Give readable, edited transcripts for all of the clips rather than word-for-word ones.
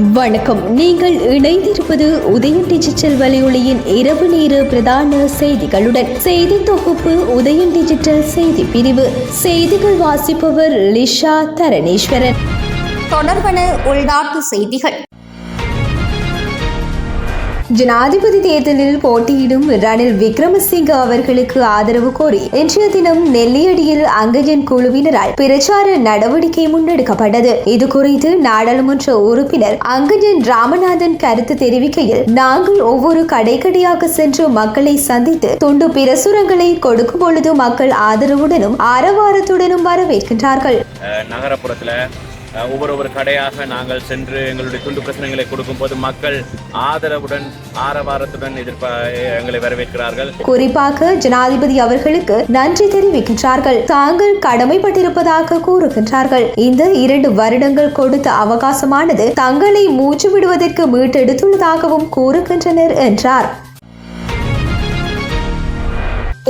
வணக்கம். நீங்கள் இணைந்திருப்பது உதயன் டிஜிட்டல் வலையொலியின் இரவு நேர பிரதான செய்திகளுடன். செய்தி தொகுப்பு உதயன் டிஜிட்டல் செய்தி பிரிவு. செய்திகள் வாசிப்பவர் லிஷா தரணேஸ்வரன். தொடர்பான உள்நாட்டு செய்திகள். ஜனாதிபதி தேர்தலில் போட்டியிடும் ரணில் விக்ரமசிங்க அவர்களுக்கு ஆதரவு கோரி இன்றைய தினம் நெல்லியடியில் அங்கஜன் குழுவினரால் பிரச்சார நடவடிக்கை முன்னெடுக்கப்பட்டது. இது குறித்து நாடாளுமன்ற உறுப்பினர் அங்கஜன் ராமநாதன் கருத்து தெரிவிக்கையில், நாங்கள் ஒவ்வொரு கடையாக சென்று மக்களை சந்தித்து துண்டு பிரசுரங்களை கொடுக்கும் பொழுது மக்கள் ஆதரவுடனும் ஆரவாரத்துடனும் வரவேற்கின்றார்கள். நகரப்புறத்தில் ஒவ்வொரு கடையாக நாங்கள் சென்று எங்களுடைய துண்டு பிரச்சனைகளை கொடுக்கும் போது மக்கள் ஆதரவுடன் ஆரவாரத்துடன் எங்களை வரவேற்கிறார்கள். குறிப்பாக ஜனாதிபதி அவர்களுக்கு நன்றி தெரிவிக்கின்றார்கள். தாங்கள் கடமைப்பட்டிருப்பதாக கூறுகின்றார்கள். இந்த 2 வருடங்கள் கொடுத்த அவகாசமானது தங்களை மூச்சு விடுவதற்கு மீட்டெடுத்துள்ளதாகவும் கூறுகின்றனர் என்றார்.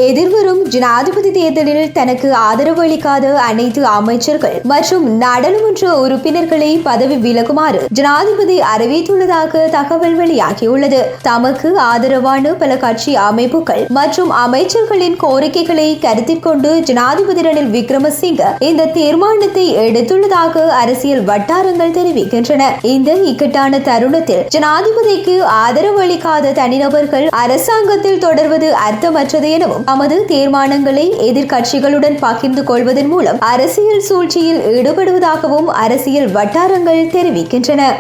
எதிர்வரும் ஜனாதிபதி தேர்தலில் தனக்கு ஆதரவு அளிக்காத அனைத்து அமைச்சர்கள் மற்றும் நாடாளுமன்ற உறுப்பினர்களை பதவி விலகுமாறு ஜனாதிபதி அறிவித்துள்ளதாக தகவல் வெளியாகியுள்ளது. தமக்கு ஆதரவான பல கட்சி அமைப்புகள் மற்றும் அமைச்சர்களின் கோரிக்கைகளை கருத்தில் கொண்டு ஜனாதிபதி ரணில் விக்ரமசிங்க இந்த தீர்மானத்தை எடுத்துள்ளதாக அரசியல் வட்டாரங்கள் தெரிவிக்கின்றன. இந்த இக்கட்டான தருணத்தில் ஜனாதிபதிக்கு ஆதரவு அளிக்காத தனிநபர்கள் அரசாங்கத்தில் தொடர்வது அர்த்தமற்றது எனவும் தமது தீர்மானங்களை எதிர்க்கட்சிகளுடன் பகிர்ந்து கொள்வதன் மூலம் அரசியல் சூழ்ச்சியில் ஈடுபடுவதாகவும் அரசியல் வட்டாரங்கள் தெரிவிக்கின்றன.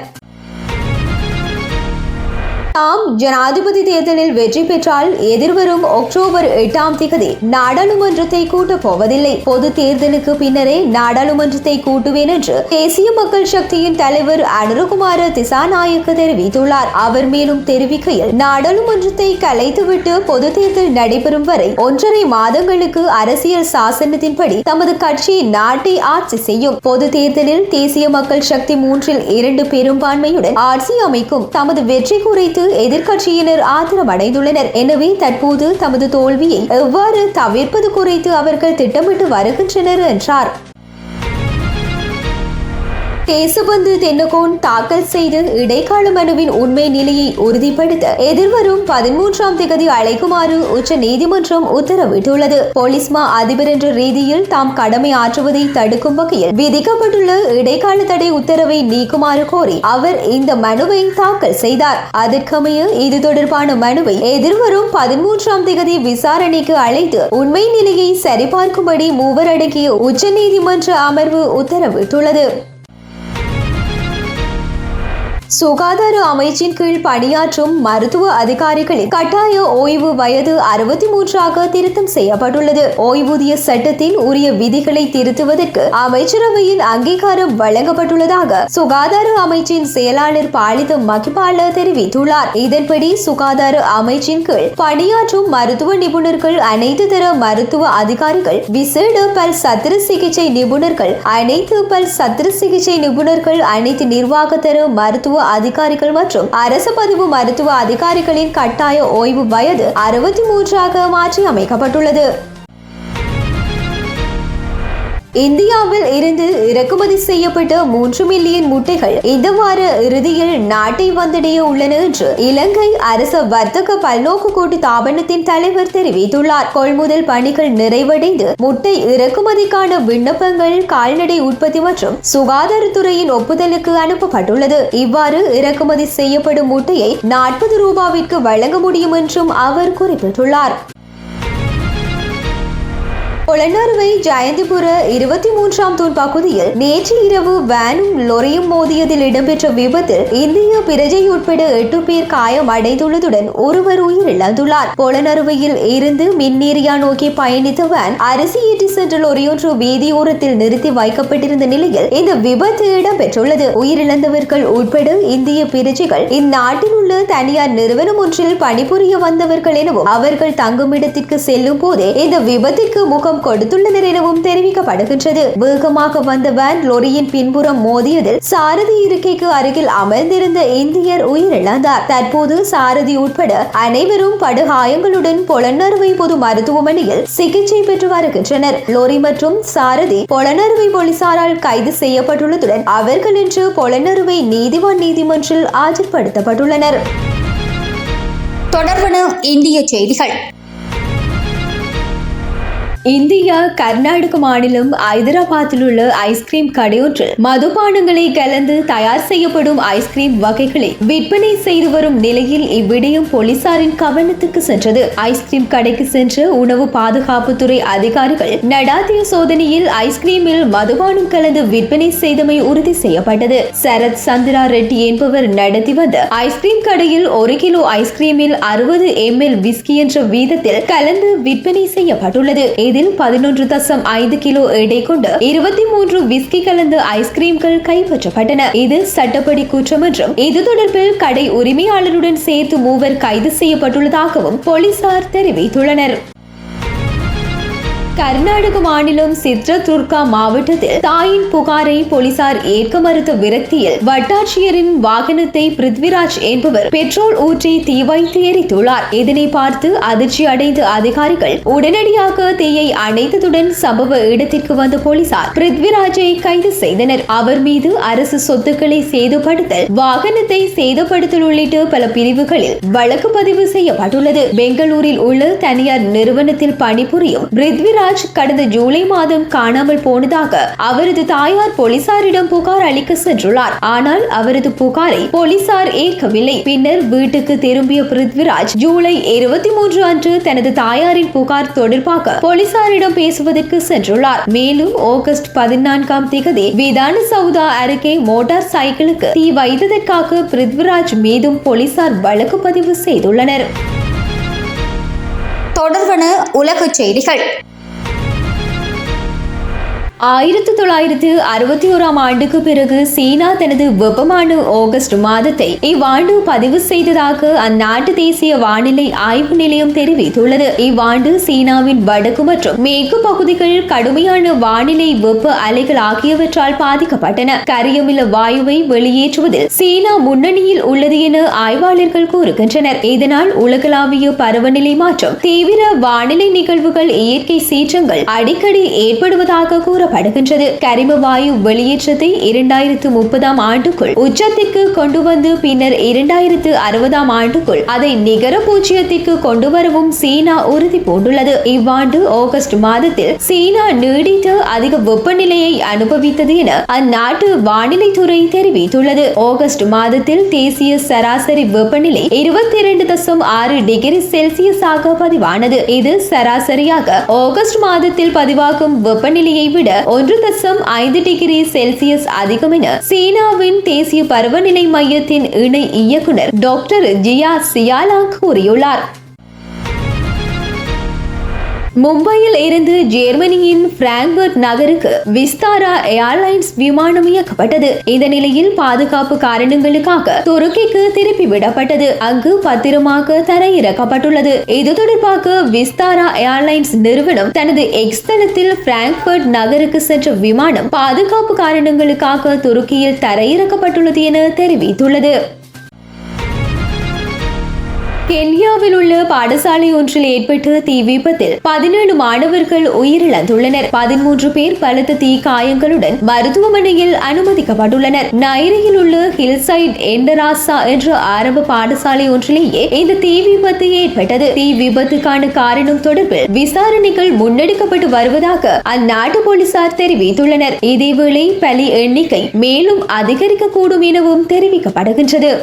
தாம் ஜனாதிபதி தேர்தலில் வெற்றி பெற்றால் எதிர்வரும் அக்டோபர் 8ஆம் தேதி நாடாளுமன்றத்தை கூட்டப் போவதில்லை. பொது தேர்தலுக்கு பின்னரே நாடாளுமன்றத்தை கூட்டுவேன் என்று தேசிய மக்கள் சக்தியின் தலைவர் அனுரகுமார திசாநாயக்க தெரிவித்துள்ளார். அவர் மேலும் தெரிவிக்கையில், நாடாளுமன்றத்தை கலைத்துவிட்டு பொது தேர்தல் நடைபெறும் வரை 1.5 மாதங்களுக்கு அரசியல் சாசனத்தின்படி தமது கட்சி நாட்டை ஆட்சி செய்யும். பொது தேர்தலில் தேசிய மக்கள் சக்தி 3/2 பெரும்பான்மையுடன் ஆட்சி அமைக்கும். தமது வெற்றி குறித்து எதிர்க்கட்சியினர் ஆத்திரமடைந்துள்ளனர். எனவே தற்போது தமது தோல்வியை எவ்வாறு தவிர்ப்பது குறித்து அவர்கள் திட்டமிட்டு வருகின்றனர் என்றார். தேசபந்து தென்னகோன் தாக்கல் செய்த இடைக்கால மனுவின் உண்மை நிலையை உறுதிப்படுத்த எதிர்வரும் 13ஆம் தேதி அழைக்குமாறு உச்ச நீதிமன்றம் உத்தரவிட்டுள்ளது. போலீஸ் மா அதிபர் என்ற ரீதியில் தாம் கடமை ஆற்றுவதை தடுக்கும் வகையில் விதிக்கப்பட்டுள்ள இடைக்கால தடை உத்தரவை நீக்குமாறு கோரி அவர் இந்த மனுவை தாக்கல் செய்தார். அதற்கமைய இது தொடர்பான மனுவை எதிர்வரும் 13ஆம் தேதி விசாரணைக்கு அழைத்து உண்மை நிலையை சரிபார்க்கும்படி 3 அடங்கிய உச்ச நீதிமன்ற அமர்வு உத்தரவிட்டுள்ளது. சுகாதார அமைச்சின் கீழ் பணியாற்றும் மருத்துவ அதிகாரிகளின் கட்டாய ஓய்வு வயது 63ஆக திருத்தம் செய்யப்பட்டுள்ளது. ஓய்வூதிய சட்டத்தின் உரிய விதிகளை திருத்துவதற்கு அமைச்சரவையின் அங்கீகாரம் வழங்கப்பட்டுள்ளதாக சுகாதார அமைச்சின் செயலாளர் பாலித மகிபால தெரிவித்துள்ளார். இதன்படி சுகாதார அமைச்சின் கீழ் பணியாற்றும் மருத்துவ நிபுணர்கள், அனைத்து தர மருத்துவ அதிகாரிகள், விசேட பல் சத்திர சிகிச்சை நிபுணர்கள், அனைத்து பல் சத்திர சிகிச்சை நிபுணர்கள், அனைத்து நிர்வாக தர மருத்துவ அதிகாரிகள் மற்றும் அரசு பதிவு மருத்துவ அதிகாரிகளின் கட்டாய ஓய்வு வயது 63ஆக மாற்றி அமைக்கப்பட்டுள்ளது. இந்தியாவில் இருந்து இறக்குமதி செய்யப்பட்ட 3 மில்லியன் முட்டைகள் இந்த வார இறுதியில் நாட்டை வந்தடைய உள்ளன என்று இலங்கை அரச வர்த்தக பல்நோக்கு கூட்டு தாபனத்தின் தலைவர் தெரிவித்துள்ளார். கொள்முதல் பணிகள் நிறைவடைந்து முட்டை இறக்குமதிக்கான விண்ணப்பங்கள் கால்நடை உற்பத்தி மற்றும் சுகாதாரத்துறையின் ஒப்புதலுக்கு அனுப்பப்பட்டுள்ளது. இவ்வாறு இறக்குமதி செய்யப்படும் முட்டையை 40 ரூபாவிற்கு வழங்க முடியும் என்றும் அவர் குறிப்பிட்டுள்ளார். பொலன்னறுவை ஜயந்திபுர 23ஆம் தூண் பகுதியில் நேற்று இரவு வேனும் லொரியும் மோதியதில் இடம்பெற்ற விபத்தில் இந்திய பிரஜை உட்பட 8 பேர் காயம் அடைந்துள்ளதுடன் ஒருவர் உயிரிழந்துள்ளார். பொலன்னறுவையில் இருந்து மின்னேரியா நோக்கி பயணித்த வேன் அரிசி ஏற்றி சென்ற லொரியொன்று வீதியோரத்தில் நிறுத்தி வைக்கப்பட்டிருந்த நிலையில் இந்த விபத்து இடம்பெற்றுள்ளது. உயிரிழந்தவர்கள் உட்பட இந்திய பிரஜைகள் இந்நாட்டில் உள்ள தனியார் நிறுவனம் ஒன்றில் பணிபுரிய வந்தவர்கள் எனவும் அவர்கள் தங்குமிடத்திற்கு செல்லும் போதே இந்த விபத்திற்கு முகம் முகம் கொடுத்துள்ளனர் எனவும் தெரிவிக்கப்படுகின்றது. வேகமாக வந்த வேன் லொரியின் பின்புறம் மோதியதில் சாரதி இருக்கைக்கு அருகில் அமர்ந்திருந்த இந்தியர் உயிரிழந்தார். தற்போது சாரதி உட்பட அனைவரும் படுகாயங்களுடன் பொலன்னறுவை பொது மருத்துவமனையில் சிகிச்சை பெற்று வருகின்றனர். லோரி மற்றும் சாரதி பொலன்னறுவை போலீசாரால் கைது செய்யப்பட்டுள்ளதுடன் அவர்கள் இன்று பொலன்னறுவை நீதிவான் நீதிமன்றில் ஆஜர்படுத்தப்பட்டுள்ளனர். தொடர்பான இந்திய செய்திகள். இந்தியா கர்நாடக மாநிலம் ஐதராபாத்தில் உள்ள ஐஸ்கிரீம் கடையொன்றில் மதுபானங்களை கலந்து தயார் செய்யப்படும் ஐஸ்கிரீம் வகைகளை விற்பனை செய்து வரும் நிலையில் இவ்விடயம் போலீசாரின் கவனத்துக்கு சென்றது. ஐஸ்கிரீம் கடைக்கு சென்ற உணவு பாதுகாப்புத்துறை அதிகாரிகள் நடாத்திய சோதனையில் ஐஸ்கிரீமில் மதுபானம் கலந்து விற்பனை செய்தமை உறுதி செய்யப்பட்டது. சரத் சந்திரா ரெட்டி என்பவர் நடத்தி வந்த ஐஸ்கிரீம் கடையில் 1 கிலோ ஐஸ்கிரீமில் 60 ml விஸ்கி என்ற வீதத்தில் கலந்து விற்பனை செய்யப்பட்டுள்ளது. இதில் 11.5 கிலோ எடை கொண்டு 23 விஸ்கி கலந்து ஐஸ்கிரீம்கள் கைப்பற்றப்பட்டன. இது சட்டப்படி குற்றம் என்றும் இது தொடர்பில் கடை உரிமையாளருடன் சேர்த்து 3 கைது செய்யப்பட்டுள்ளதாகவும் போலீசார் தெரிவித்துள்ளனர். கர்நாடக மாநிலம் சித்ரதுர்கா மாவட்டத்தில் தாயின் புகாரை போலீசார் ஏற்க மறுத்த விரக்தியில் வட்டாட்சியரின் வாகனத்தை பிருத்விராஜ் என்பவர் பெட்ரோல் ஊற்றி தீ வைத்து எரித்துள்ளார். இதனை பார்த்து அதிர்ச்சி அடைந்த அதிகாரிகள் உடனடியாக தீயை அணைத்ததுடன் சம்பவ இடத்திற்கு வந்த போலீசார் பிருத்விராஜை கைது செய்தனர். அவர் மீது அரசு சொத்துக்களை சேதப்படுத்தல், வாகனத்தை சேதப்படுத்தல் உள்ளிட்ட பல பிரிவுகளில் வழக்கு பதிவு செய்யப்பட்டுள்ளது. பெங்களூரில் உள்ள தனியார் நிறுவனத்தில் பணிபுரியும் பிருத்விராஜ் கடந்த ஜூலை மாதம் காணாமல் போனதாக அவரது தாயார் போலீசாரிடம் புகார் அளிக்க சென்றுள்ளார். ஆனால் அவரது புகாரை போலீசார் ஏற்கவில்லை. பின்னர் வீட்டுக்கு திரும்பிய பிருத்விராஜ் ஜூலை 23 அன்று தனது தாயாரின் புகார் தொடர்பாக போலீசாரிடம் பேசுவதற்கு சென்றுள்ளார். மேலும் ஆகஸ்ட் 14ஆம் தேதி விதான சௌதா அருகே மோட்டார் சைக்கிளுக்கு தீ வைத்ததற்காக பிருத்விராஜ் மீதும் போலீசார் வழக்கு பதிவு செய்துள்ளனர். தொடர்பான உலக செய்திகள். 1961ஆம் ஆண்டுக்கு பிறகு சீனா தனது வெப்பமான ஆகஸ்ட் மாதத்தை இவ்வாண்டு பதிவு செய்ததாக அந்நாட்டு தேசிய வானிலை ஆய்வு நிலையம் தெரிவித்துள்ளது. இவ்வாண்டு சீனாவின் வடக்கு மற்றும் மேற்கு பகுதிகள் கடுமையான வானிலை வெப்ப அலைகள் ஆகியவற்றால் பாதிக்கப்பட்டன. கரியமில வாயுவை வெளியேற்றுவதில் சீனா முன்னணியில் உள்ளது என ஆய்வாளர்கள் கூறுகின்றனர். இதனால் உலகளாவிய பருவநிலை மாற்றம், தீவிர வானிலை நிகழ்வுகள், இயற்கை சீற்றங்கள் அடிக்கடி ஏற்படுவதாக கூற கரிம வாயு வெளியேற்றத்தை 2030ஆம் ஆண்டுக்குள் உச்சத்திற்கு கொண்டு வந்து பின்னர் 2060ஆம் ஆண்டுக்குள் அதை நிகர பூஜ்ஜியத்திற்கு கொண்டு வரவும் சீனா உறுதி பூண்டுள்ளது. இவ்வாண்டு ஆகஸ்ட் மாதத்தில் சீனா நீடித்த அதிக வெப்பநிலையை அனுபவித்தது என அந்நாட்டு வானிலை துறை தெரிவித்துள்ளது. ஆகஸ்ட் மாதத்தில் தேசிய சராசரி வெப்பநிலை 22.6 டிகிரி செல்சியஸாக பதிவானது. இது சராசரியாக ஆகஸ்ட் மாதத்தில் பதிவாகும் வெப்பநிலையை விட 1.5 டிகிரி செல்சியஸ் அதிகம் என சீனாவின் தேசிய பருவநிலை மையத்தின் இணை இயக்குனர் டாக்டர் ஜியா சியாலாங் கூறியுள்ளார். மும்பையில் இருந்து ஜெர்மனியின் பிராங்க்பர்ட் நகருக்கு விஸ்தாரா ஏர்லைன்ஸ் விமானம் இயக்கப்பட்டது. இந்த நிலையில் பாதுகாப்பு காரணங்களுக்காக துருக்கிக்கு திருப்பி விடப்பட்டது. அங்கு பத்திரமாக தரையிறக்கப்பட்டுள்ளது. இது தொடர்பாக விஸ்தாரா ஏர்லைன்ஸ் நிறுவனம் தனது எக்ஸ் தளத்தில் பிராங்க்பர்ட் நகருக்கு சென்ற விமானம் பாதுகாப்பு காரணங்களுக்காக துருக்கியில் தரையிறக்கப்பட்டுள்ளது என தெரிவித்துள்ளது. கென்யாவில் உள்ள பாடசாலை ஒன்றில் ஏற்பட்ட தீ விபத்தில் 17 மாணவர்கள் உயிரிழந்துள்ளனர். 13 பேர் பலத்த தீ காயங்களுடன் மருத்துவமனையில் அனுமதிக்கப்பட்டுள்ளனர். நைரியில் உள்ள ஹில்சைட் எண்டராசா என்ற ஆரம்ப பாடசாலை ஒன்றிலேயே இந்த தீ விபத்து ஏற்பட்டது. தீ விபத்துக்கான காரணம் தொடர்பில் விசாரணைகள் முன்னெடுக்கப்பட்டு வருவதாக அந்நாட்டு போலீசார் தெரிவித்துள்ளனர். இதேவேளை பலி எண்ணிக்கை மேலும் அதிகரிக்கக்கூடும் எனவும் தெரிவிக்கப்படுகின்றது.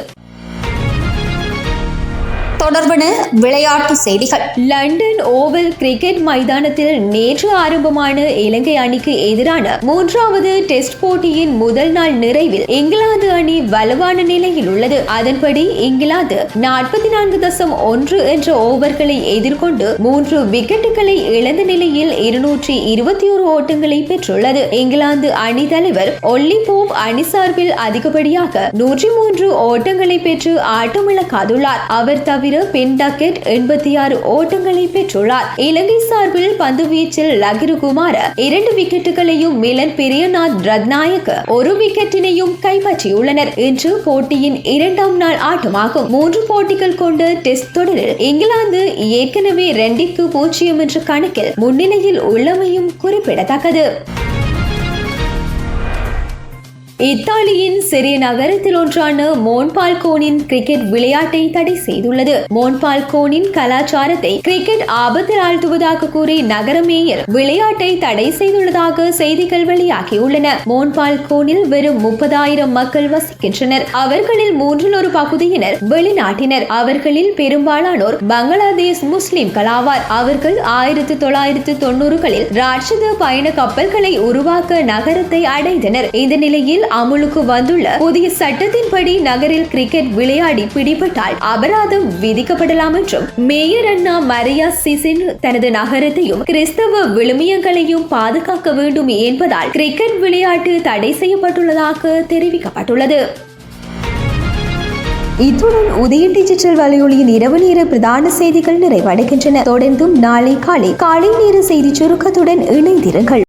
தொடர்பான விளையாட்டு செய்திகள். லண்டன் ஓவல் கிரிக்கெட் மைதானத்தில் நேற்று ஆரம்பமான இலங்கை அணிக்கு எதிரான 3வது டெஸ்ட் போட்டியின் முதல் நாள் நிறைவில் இங்கிலாந்து அணி வலுவான நிலையில் உள்ளது. அதன்படி இங்கிலாந்து 44.1 என்ற ஓவர்களை எதிர்கொண்டு 3 விக்கெட்டுகளை இழந்த நிலையில் 221 ஓட்டங்களை பெற்றுள்ளது. இங்கிலாந்து அணி தலைவர் ஒல்லி போப் அணி சார்பில் அதிகப்படியாக 103 ஓட்டங்களை பெற்று ஆட்டமிழக்காதுள்ளார். அவர் தவிர தவிர பென் டக்கெட் 86 ஓட்டங்களை பெற்றுள்ளார். இலங்கை சார்பில் பந்து வீச்சில் லகிருகுமார 2 விக்கெட்டுகளையும் மிலன் பெரியநாத் ரத்நாயக்க 1 விக்கெட்டினையும் கைப்பற்றியுள்ளனர். இன்று போட்டியின் 2ஆம் நாள் ஆட்டமாகும். 3 போட்டிகள் கொண்ட டெஸ்ட் தொடரில் இங்கிலாந்து ஏற்கனவே 2-0 என்ற கணக்கில் முன்னிலையில் உள்ளமையும் குறிப்பிடத்தக்கது. இத்தாலியின் சிறிய நகரத்தில் ஒன்றான மோன்பால்கோனின் கிரிக்கெட் விளையாட்டை தடை செய்துள்ளது. மோன்பால்கோனின் கலாச்சாரத்தை கிரிக்கெட் ஆபத்தில் ஆழ்த்துவதாக கூறி நகர மேயர் விளையாட்டை தடை செய்துள்ளதாக செய்திகள் வெளியாகியுள்ளன. மோன்பால்கோனில் வெறும் 30,000 மக்கள் வசிக்கின்றனர். அவர்களில் 1/3 பகுதியினர் வெளிநாட்டினர். அவர்களில் பெரும்பாலானோர் பங்களாதேஷ் முஸ்லிம்கள் ஆவார். அவர்கள் 1990களில் ராட்சத பயண கப்பல்களை உருவாக்க நகரத்தை அடைந்தனர். இந்த நிலையில் அமுலுக்கு வந்துள்ள புதிய சட்டத்தின்படி நகரில் கிரிக்கெட் விளையாடி பிடிபட்டால் அபராதம் விதிக்கப்படலாம் என்றும் மேயர் அண்ணா மரியா சிசின் தனது நகரத்தையும் கிறிஸ்தவ விழுமியங்களையும் பாதுகாக்க வேண்டும் என்பதால் கிரிக்கெட் விளையாட்டு தடை செய்யப்பட்டுள்ளதாக தெரிவிக்கப்பட்டுள்ளது. இத்துடன் உதய டிஜிட்டல் வலையொலியின் இரவு நேர பிரதான செய்திகள் நிறைவடைகின்றன. தொடர்ந்தும் நாளை காலை நேர செய்தி சுருக்கத்துடன் இணைந்திருங்கள்.